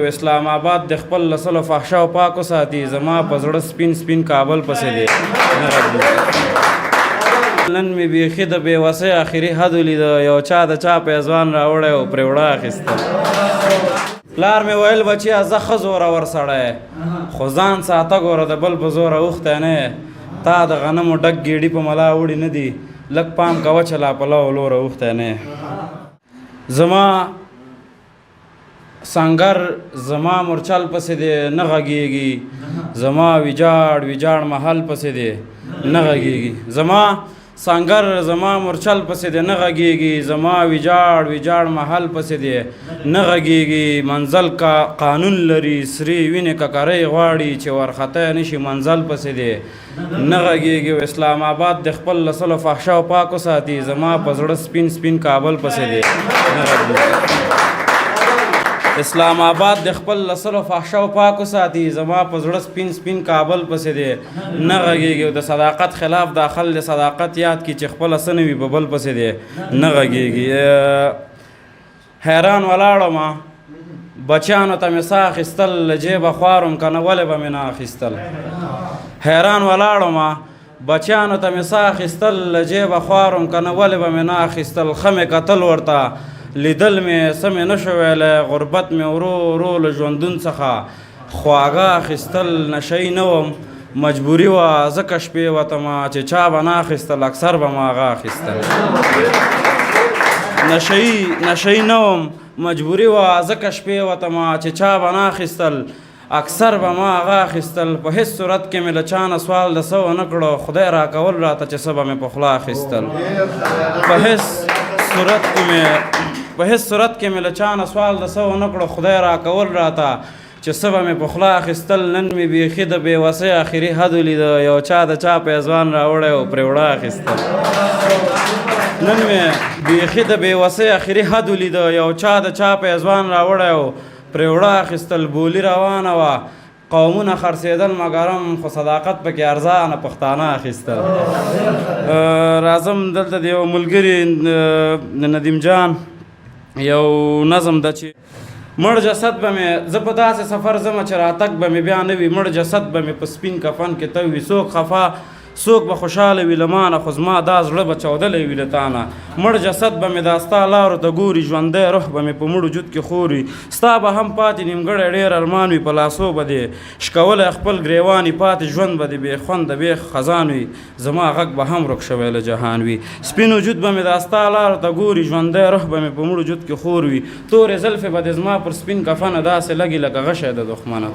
اسلام آباد د خپل لسل و فحشا و پاک وساتي زما په زړه سپین سپین کابل پسې دی نن مې بیخي د بېوسۍ آخري حد ولیده یو چا د چا پیزوان راوړی او پرې وړه اخیسته پلار مې ویل بچیه زه ښه زورور سړی خو ځان ساته ګوره د بل په زوره اوښتی نه تا د غنمو ډک ګېډي په ملا وړي نه دي لږ پام کوه چې لا په لو لوره اوښتی نه زما سنګر زما مورچل پسې دی نه غږېږي زما ویجاړ ویجاړ محل پسې دی نه غږېږي زما سنګر زما مورچل پسې دی نه غږېږي زما ویجاړ ویجاړ محل پسې دی نه غږېږي منزل کا قانون لري سرې وینې ککرۍ غواړي چې ورختی نشي منزل پسې دی نه غږېږي اسلام آباد د خپل لسل و فحشا و پاک وساتي زما په زړه سپین سپین کابل پسې دی نه غږېږي اسلام آباد د خپل لسل و فحشا و پاک وساتي زما په زړه سپین سپین کابل پسې دی نه غږېږي د صداقت خلاف داخل د صداقت یاد کی چې خپله څه نه وي په بل پسې دی نه غږېږي حیران ولاړم بچیانو ته مې ساه اخیستل له جیبه خوارم که نه ولې به مې نه اخیستل حیران ولاړم بچیانو ته مې ساه اخیستل له جیبه خوارم که نه ولې به مې نه اخیستل ښه مې کتل ورته لیدل مې څه مې نشو ویلی غربت مې ورو ورو له ژوندون څخه خواږه اخیستل نشهیي نه وم مجبوري وه ځکه شپې وتمه چې چا به نه اخیستل اکثر به ما هغه اخیستل نشهیي نه وم مجبوري وه ځکه شپې وتمه چې چا به نه اخیستل اکثر به ما هغه اخیستل په هیڅ صورت کې مې له چا نه سوال د څه ونه کړو خدای راکول راته چې څه به مې په خوله اخیستل په هیڅ صورت کې مې له چا نه سوال د څه ونه کړو خدای راکول راته چې څه به مې په خوله اخیستل نن مې بیخي د بېوسۍ آخري حد ولیده یو چا د چا پیزوان راوړی او پرې وړه اخیستل نن مې بیخي د بېوسۍ آخري حد ولیده یو چا د چا پیزوان راوړی او پرې وړه اخیستل بولي روانه وه قومونه خرڅېدل مګرم خو صداقت پکې ارزانه پښتانه اخیستل راځم دلته د یو ملګري ندیم جان یو نظم ده چې مړ جسد به مې زه په داسې سفر ځمه چې راتګ به مې بیا نه وي مړ جسد به مې په سپین کفن کې ته وي څوک خفا څوک به خوشحاله وي له مانه خو زما دا زړه به چاودلی وي له تا نه مړ جسد به مې دا ستا لارو ته ګوري ژوندی روح به مې په مړو جود کې خور وي ستا به هم پاتې نیمګړی ډېر ارمان وي په لاسو به دې شکولی خپل ګریوان وي پاتې ژوند به دې بې خونده بې خزان وي زما غږ به هم ورک شوی له جهان وي سپین وجود به مې دا ستا لارو ته ګوري ژوندی روح به مې په مړو جود کې خور وي تورې زلفې به دې زما پر سپین کفنه داسې لګي لکه غشی د دښمنه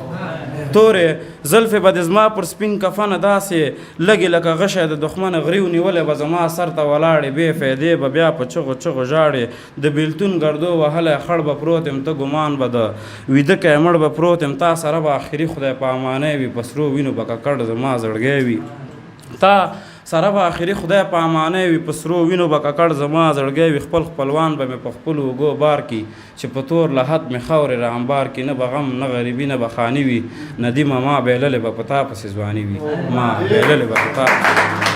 تورې زلفې به دې زما پر سپین کفنه داسې لګي لکه غشی د دښمنه غریو نیولې به زما سر ته ولاړې بې فایدې به بیا په چغو چغو ژاړې د بېلتون ګردو وهلی خړ به پروت یم ته ګمان به د ویده کی مړ به پروت یم تا سره به آخري خدای په امانی وي په سرو وینو به ککړ زما زړګی وي تا سره به آخري خدای په امانی وي په سرو وینو به ککړ زما زړګی وي خپل خپلوان به مې په خپلو اوږو بار کي چې په تور لحد مې خاورې را انبار کي نه به غم نه غریبي نه به خاني وي ندیمه ما بېللې به په تا پسې ځواني وي ما بېللې به په تا پسې